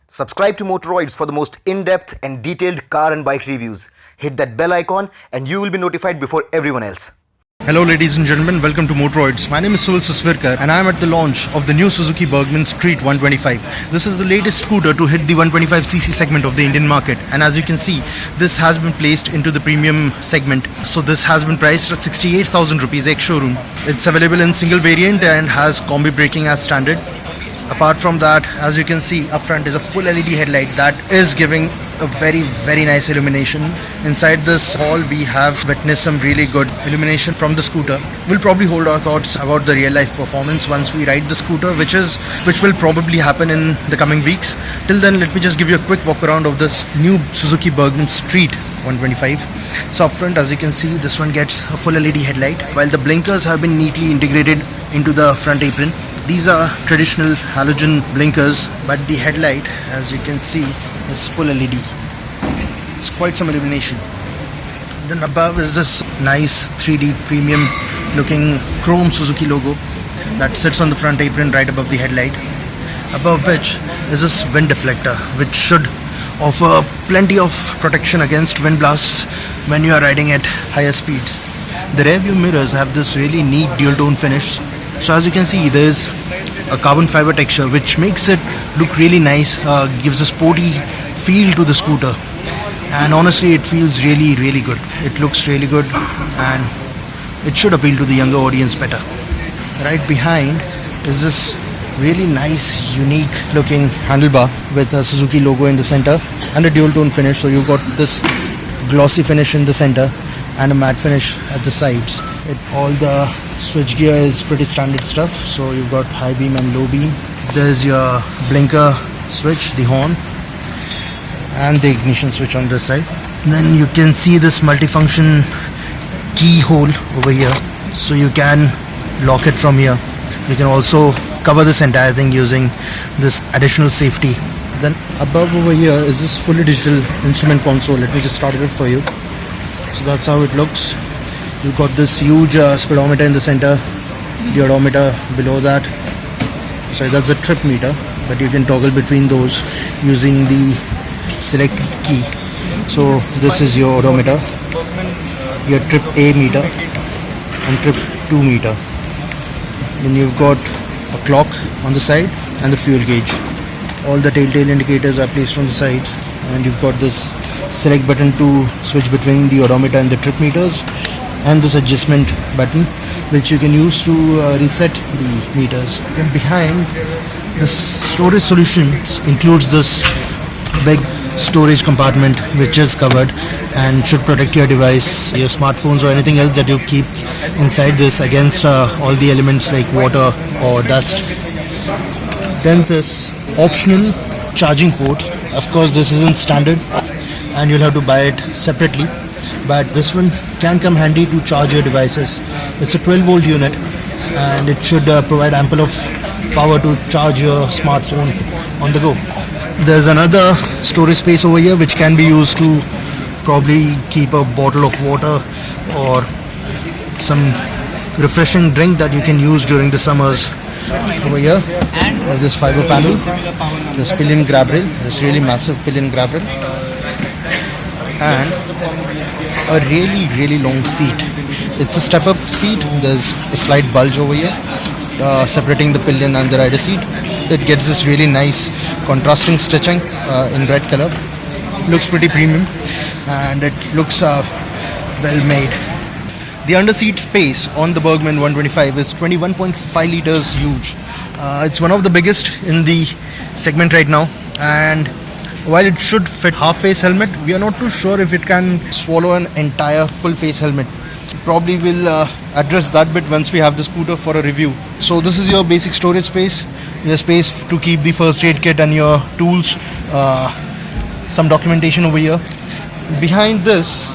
Subscribe to Motoroids for the most in-depth and detailed car and bike reviews. Hit that bell icon and you will be notified before everyone else. Hello ladies and gentlemen, welcome to Motoroids. My name is Sul Sisvirkar and I am at the launch of the new Suzuki Burgman Street 125. This is the latest scooter to hit the 125cc segment of the Indian market, and as you can see, this has been placed into the premium segment. So this has been priced at 68,000 rupees ex-showroom. It's available in single variant and has combi braking as standard. Apart from that, as you can see, up front is a full LED headlight that is giving a very nice illumination. Inside this hall we have witnessed some really good illumination from the scooter. We'll probably hold our thoughts about the real life performance once we ride the scooter, which will probably happen in the coming weeks. Till then, let me just give you a quick walk around of this new Suzuki Burgman Street 125. So up front, as you can see, this one gets a full LED headlight, while the blinkers have been neatly integrated into the front apron. These are traditional halogen blinkers, but the headlight, as you can see, is full LED. It's quite some illumination. Then above is this nice 3D premium looking chrome Suzuki logo that sits on the front apron right above the headlight. Above which is this wind deflector, which should offer plenty of protection against wind blasts when you are riding at higher speeds. The rear view mirrors have this really neat dual tone finish. So as you can see, there is a carbon fiber texture which makes it look really nice, gives a sporty feel to the scooter, and honestly it feels really good. It looks really good and it should appeal to the younger audience better. Right behind is this really nice unique looking handlebar with a Suzuki logo in the center and a dual tone finish. So you've got this glossy finish in the center and a matte finish at the sides. All the switch gear is pretty standard stuff. So you've got high beam and low beam. There's your blinker switch, the horn, and the ignition switch on this side. Then you can see this multifunction keyhole over here, so you can lock it from here. You can also cover this entire thing using this additional safety. Then above over here is this fully digital instrument console. Let me just start it for you. So that's how it looks. You've got this huge speedometer in the center, the odometer below that. Sorry, that's a trip meter, but you can toggle between those using the select key. So this is your odometer, your trip A meter and trip 2 meter. Then you've got a clock on the side and the fuel gauge. All the telltale indicators are placed on the sides, and you've got this select button to switch between the odometer and the trip meters, and this adjustment button which you can use to reset the meters. And behind, the storage solutions includes this big storage compartment which is covered and should protect your device, your smartphones or anything else that you keep inside this against all the elements like water or dust. Then this optional charging port. Of course this isn't standard and you'll have to buy it separately, but this one can come handy to charge your devices. It's a 12-volt unit and it should provide ample of power to charge your smartphone on the go. There's another storage space over here which can be used to probably keep a bottle of water or some refreshing drink that you can use during the summers. Over here we have this fiber panel, this pillion grab rail, this really massive pillion grab rail, and a really long seat. It's a step-up seat. There's a slight bulge over here separating the pillion and the rider seat. It gets this really nice contrasting stitching in red color. Looks pretty premium and it looks well made. The underseat space on the Burgman 125 is 21.5 liters huge. It's one of the biggest in the segment right now, and while it should fit half face helmet, we are not too sure if it can swallow an entire full face helmet. Probably will address that bit once we have the scooter for a review. So this is your basic storage space, your space to keep the first aid kit and your tools, some documentation over here. Behind this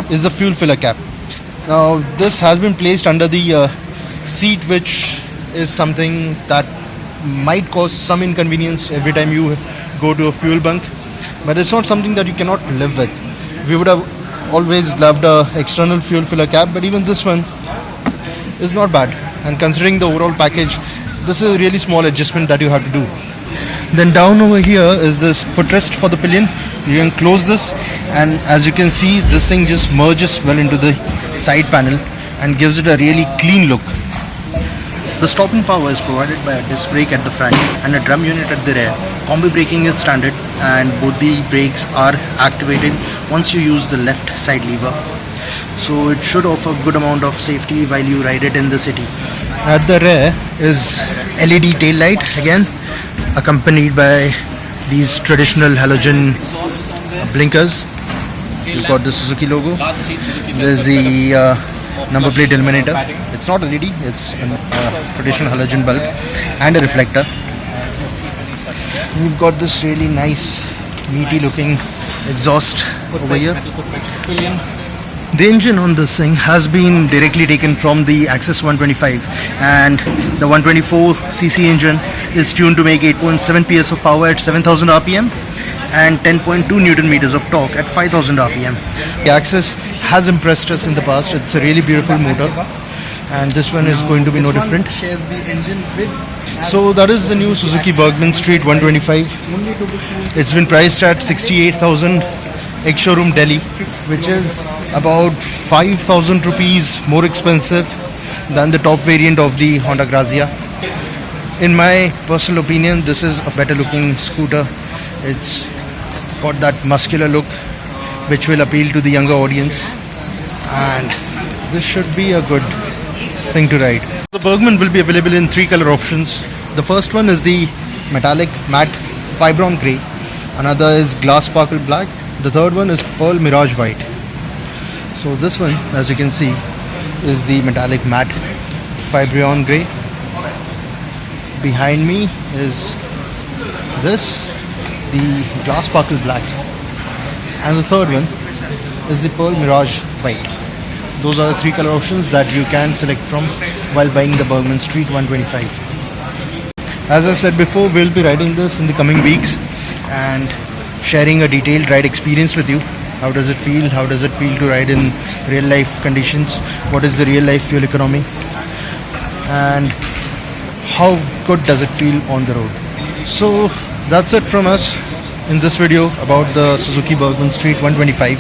is the fuel filler cap. Now this has been placed under the seat, which is something that might cause some inconvenience every time you go to a fuel bunk, but it's not something that you cannot live with. We would have always loved a external fuel filler cap, but even this one is not bad, and considering the overall package, this is a really small adjustment that you have to do. Then down over here is this footrest for the pillion. You can close this, and as you can see, this thing just merges well into the side panel and gives it a really clean look. The stopping power is provided by a disc brake at the front and a drum unit at the rear. Combi braking is standard, and both the brakes are activated once you use the left side lever. So it should offer good amount of safety while you ride it in the city. At the rear is LED tail light again, accompanied by these traditional halogen blinkers. You've got the Suzuki logo. There's the number plate illuminator. It's not LED, it's a traditional halogen bulb and a reflector. We've got this really nice meaty looking exhaust over here. The engine on this thing has been directly taken from the Access 125, and the 124cc engine is tuned to make 8.7 PS of power at 7000 rpm and 10.2 Newton meters of torque at 5000 rpm. The Access has impressed us in the past. It's a really beautiful motor, and this one is going to be no different. Shares the engine with. So that is the new Suzuki Burgman Street 125. It's been priced at 68,000 ex-showroom Delhi, which is about 5,000 rupees more expensive than the top variant of the Honda Grazia. In my personal opinion, this is a better looking scooter. It's got that muscular look which will appeal to the younger audience, and this should be a good thing to ride. The Burgman will be available in 3 color options. The first one is the metallic matte Fibron grey, another is glass sparkle black, the third one is pearl mirage white. So this one, as you can see, is the metallic matte Fibron grey. Behind me is this, the glass sparkle black, and the third one is the pearl mirage white. Those are the 3 color options that you can select from while buying the Burgman Street 125. As I said before, we'll be riding this in the coming weeks and sharing a detailed ride experience with you. How does it feel? How does it feel to ride in real life conditions? What is the real life fuel economy? And how good does it feel on the road? So that's it from us in this video about the Suzuki Burgman Street 125.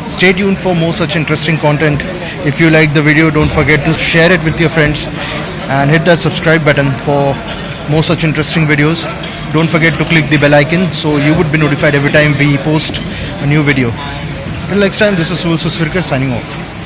Stay tuned for more such interesting content. If you like the video, don't forget to share it with your friends and hit that subscribe button for more such interesting videos. Don't forget to click the bell icon so you would be notified every time we post a new video. Till next time, this is Suzuki Burgman signing off.